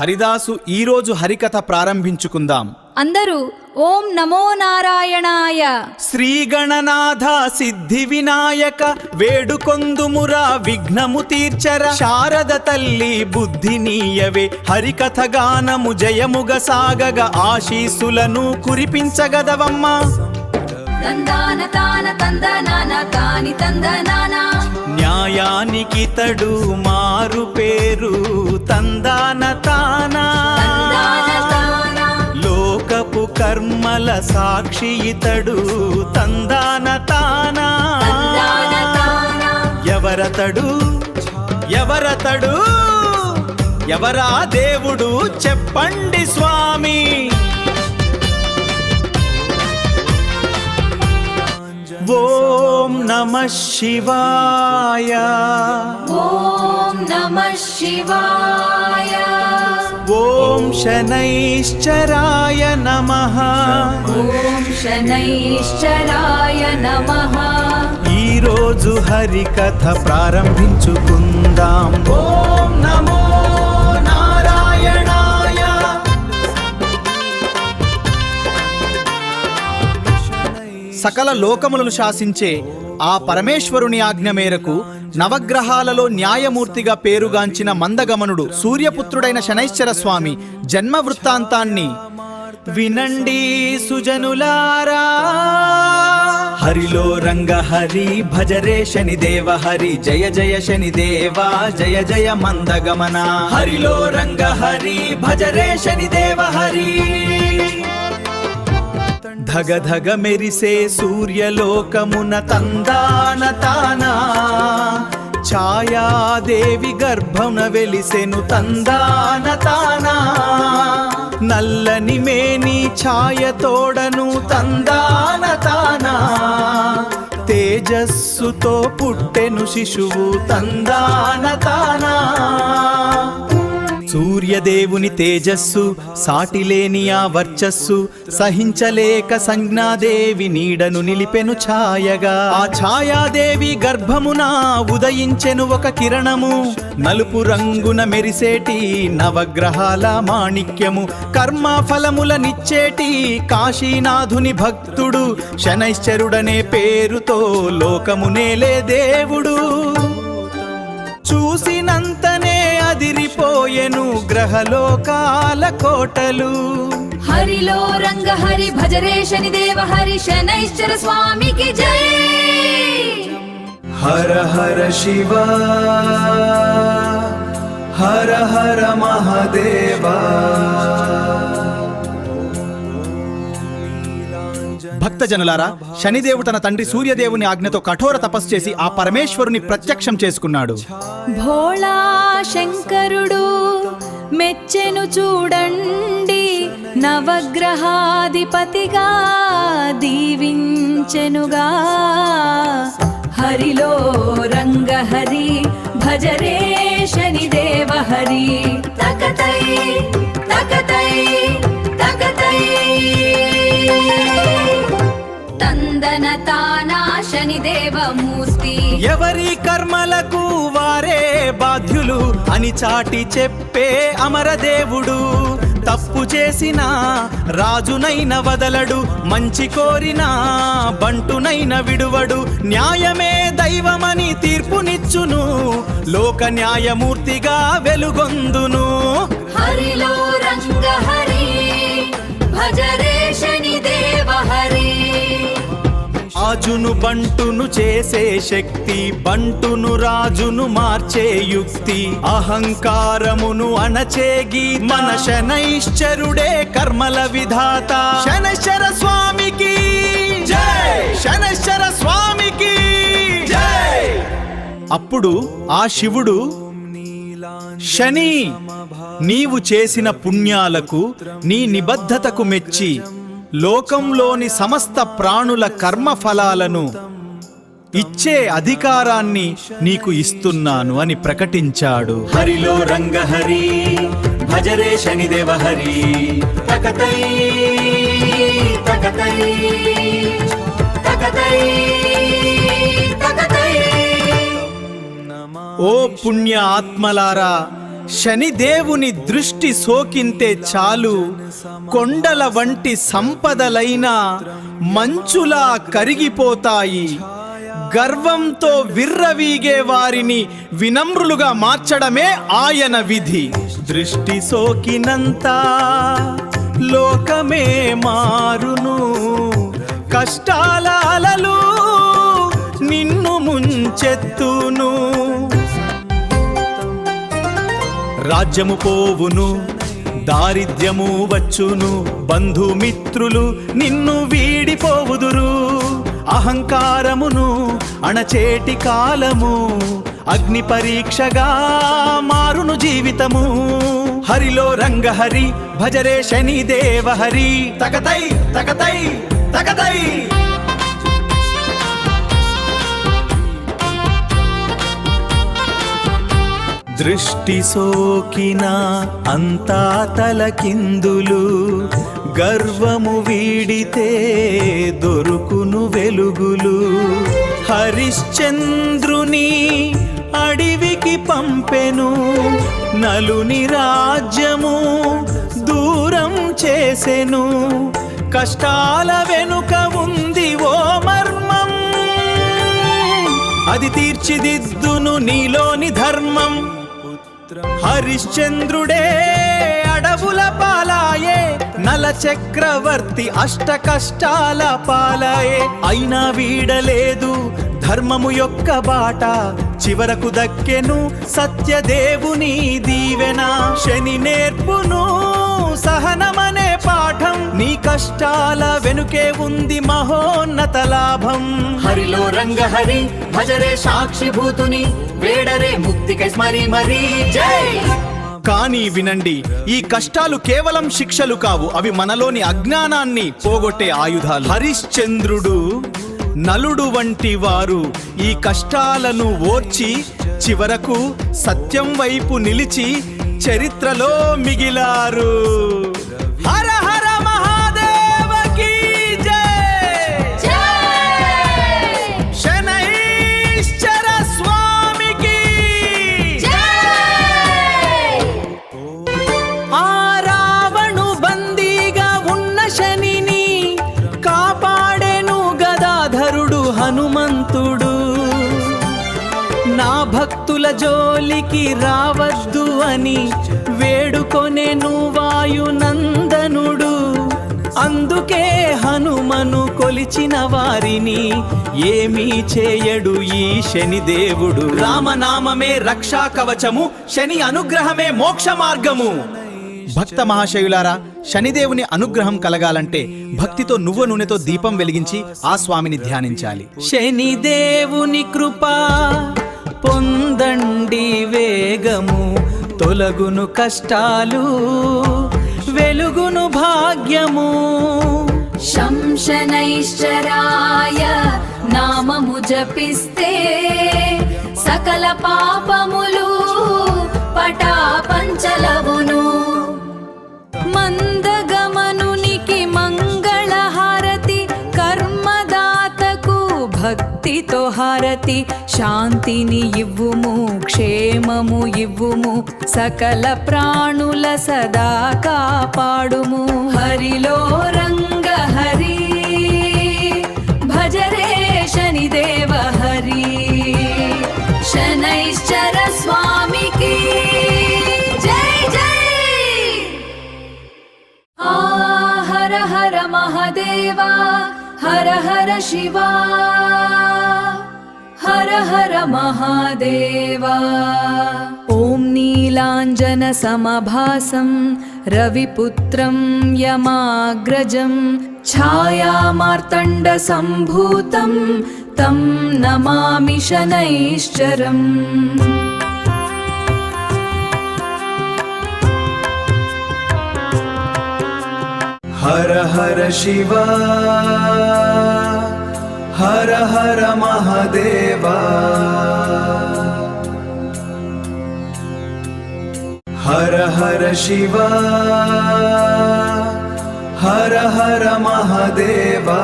హరిదాసు ఈరోజు హరికథ ప్రారంభించుకుందాం. అందరూ ఓం నమో నారాయణాయ. శ్రీగణనాథ సిద్ధి వినాయక వేడుకొందుమురా విఘ్నము తీర్చర. శారద తల్లి బుద్ధి నీయవే హరికథ గానము జయముగ సాగగ ఆశీసులను కురిపించగదవమ్మ. తందాన తాన తందనాన తాని తందనాన. న్యాయానికి తడు మారు పేరు తందాన తానా. లోకపు కర్మల సాక్షి ఇతడు తందాన తానా. ఎవరతడు ఎవరతడు ఎవరా దేవుడు చెప్పండి స్వామి. ఓం నమః శివాయ. ఓం నమః శివాయ. ఓం శనైశ్చరాయ నమః. ఓం శనైశ్చరాయ నమః. ఈరోజు హరికథ ప్రారంభించుకుందాం. ఓం నమో నారాయణాయ. సకల లోకములను శాసించే ఆ పరమేశ్వరుని ఆజ్ఞ మేరకు నవగ్రహాలలో న్యాయమూర్తిగా పేరుగాంచిన మందగమనుడు సూర్యపుత్రుడైన శనైశ్చర స్వామి జన్మ వృత్తాంతాన్ని వినండి సుజనులారా. హరిలో రంగ హరి భజరే శనిదేవ హరి. జయ జయ శనిదేవ జయ జయ మందగమన. హరిలో రంగ హరి భజరే శనిదేవ హరి. ధగ ధగ మెరిసే సూర్యలోకమున తందాన తానా. ఛాయాదేవి గర్భమున వెలిసెను తందాన తానా. నల్లని మేని ఛాయ తోడను తందాన తానా. తేజస్సుతో పుట్టెను శిశువు తందాన తానా. సూర్యదేవుని తేజస్సు సాటిలేని ఆ వర్చస్సు సహించలేక సంజ్ఞాదేవి నీడను నిలిపెను ఛాయగా. ఆ ఛాయాదేవి గర్భమున ఉదయించెను ఒక కిరణము. నలుపు రంగున మెరిసేటి నవగ్రహాల మాణిక్యము. కర్మ ఫలములనిచ్చేటి కాశీనాథుని భక్తుడు శనైశ్చరుడనే పేరుతో లోకమునేలే దేవుడు. చూసినంతనే అదిరిపోయెను గ్రహలోకాల కోటలు. హరిలో రంగ హరి భజరే శనిదేవ హరి. శనైశ్చర స్వామికి జై. హర హర శివ హర హర మహాదేవా. భక్తజనులారా, శనిదేవుడు తన తండ్రి సూర్యదేవుని ఆజ్ఞతో కఠోర తపస్సు చేసి ఆ పరమేశ్వరుని ప్రత్యక్షం చేసుకున్నాడు. భోళా శంకరుడు మెచ్చెను చూడండి. నవగ్రహాధిపతిగా దీవించెనుగా. హరిలో రంగ హరి భజరే శనిదేవ హరి. తకతై తకతై తకతై. తందన తానా శనిదేవ మూర్తి. ఎవరి కర్మలకు వారే బాధ్యులు అని చాటి చెప్పే అమరదేవుడు. తప్పు చేసిన రాజునైన వదలడు. మంచి కోరిన బంటునైన విడువడు. న్యాయమే దైవమని తీర్పునిచ్చును. లోక న్యాయమూర్తిగా వెలుగొందును. హరిలో రంగ హరి భజరే శనిదేవ హరి. రాజును బంటును చేసే శక్తి. బంటును రాజును మార్చే యుక్తి. అహంకారమును అణచేగి మన శనైశ్చరుడే కర్మల విధాత. శనైశ్చర స్వామికి జై. శనైశ్చర స్వామికి జై. అప్పుడు ఆ శివుడు, శని, నీవు చేసిన పుణ్యాలకు నీ నిబద్ధతకు మెచ్చి లోకంలోని సమస్త ప్రాణుల కర్మ ఫలాలను ఇచ్చే అధికారాన్ని నీకు ఇస్తున్నాను అని ప్రకటించాడు. హరిలో రంగ హరి భజరే శనిదేవ హరి. తకతై తకతై తకతై తకతై. ఓ పుణ్య ఆత్మలారా, శనిదేవుని దృష్టి సోకింతే చాలు కొండల వంటి సంపదలైన మంచులా కరిగిపోతాయి. గర్వంతో విర్రవీగే వారిని వినమ్రులుగా మార్చడమే ఆయన విధి. దృష్టి సోకినంత లోకమే మారును, కష్టాల అలలు నిన్ను ముంచెత్తును. రాజ్యము పోవును, దారిద్ర్యము వచ్చును, బంధుమిత్రులు నిన్ను వీడిపోవుదురు. అహంకారమును అణచేటి కాలము అగ్ని పరీక్షగా మారును జీవితము. హరిలో రంగహరి భజరే శనిదేవ హరి. తకతై తకతై తకతై. దృష్టి సోకిన అంతా తలకిందులు, గర్వము వీడితే దొరుకును వెలుగులు. హరిశ్చంద్రుని అడవికి పంపెను, నలుని రాజ్యము దూరం చేసెను. కష్టాల వెనుక ఉంది ఓ మర్మం, అది తీర్చిదిద్దును నీలోని ధర్మం. హరిశ్చంద్రుడే అడవుల పాలాయే, నల చక్రవర్తి అష్ట కష్టాల పాలాయే. అయినా వీడలేదు ధర్మము యొక్క బాట, చివరకు దక్కెను సత్యదేవుని దీవెన. శని నేర్పును సహనమనే పాఠం, నీ కష్టాల వెనుకే ఉంది మహోన్నత లాభం. హరిలో రంగహరి భజరే సాక్షిభూతుని, వేడరే ముక్తికై స్మరి మరి జై. కానీ వినండి, ఈ కష్టాలు కేవలం శిక్షలు కావు, అవి మనలోని అజ్ఞానాన్ని పోగొట్టే ఆయుధాలు. హరిశ్చంద్రుడు నలుడు వంటి వారు ఈ కష్టాలను ఓర్చి చివరకు సత్యం వైపు నిలిచి చరిత్రలో మిగిలారు. హర హర మహాదేవ కీ జై. శనైశ్చర స్వామికి ఆ రావణు బందీగా ఉన్న శనిని కాపాడెను గదాధరుడు హనుమంతుడు. నా భక్తుల జోలికి రావద్దు అని వేడుకొనెను వాయునందనుడు. అందుకే హనుమను కొలిచిన వారిని ఏమీ చేయడు ఈ శనిదేవుడు. రామనామమే రక్షా కవచము, శని అనుగ్రహమే మోక్ష మార్గము. భక్త మహాశయులారా, శనిదేవుని అనుగ్రహం కలగాలంటే భక్తితో నువ్వు నూనెతో దీపం వెలిగించి ఆ స్వామిని ధ్యానించాలి. శనిదేవుని కృప పొందండి వేగము, తొలగును కష్టాలు వెలుగును భాగ్యము. శంశనైశ్చరాయ నామము జపిస్తే సకల పాపములు పటాపంచలవును. మందగమనునికి మంగళహారతి, కర్మదాతకు భక్తితో హారతి. శాంతిని ఇవ్వుము, క్షేమము ఇవ్వుము, సకల ప్రాణుల సదా కాపాడుము. హరిలో రంగ హరి భజరే శనిదేవ హరి. శనైశ్చర స్వామికి జై జై. హర హర మహాదేవా, హర హర శివా, హర హర మహాదేవా. ఓం నీలాంజన సమభాసం రవిపుత్రం యమాగ్రజం, ఛాయామార్తండ సంభూతం తం నమామి శనైశ్చరం. హర హర శివ, హర హర మహాదేవా. హర హర శివ, హర హర మహాదేవా.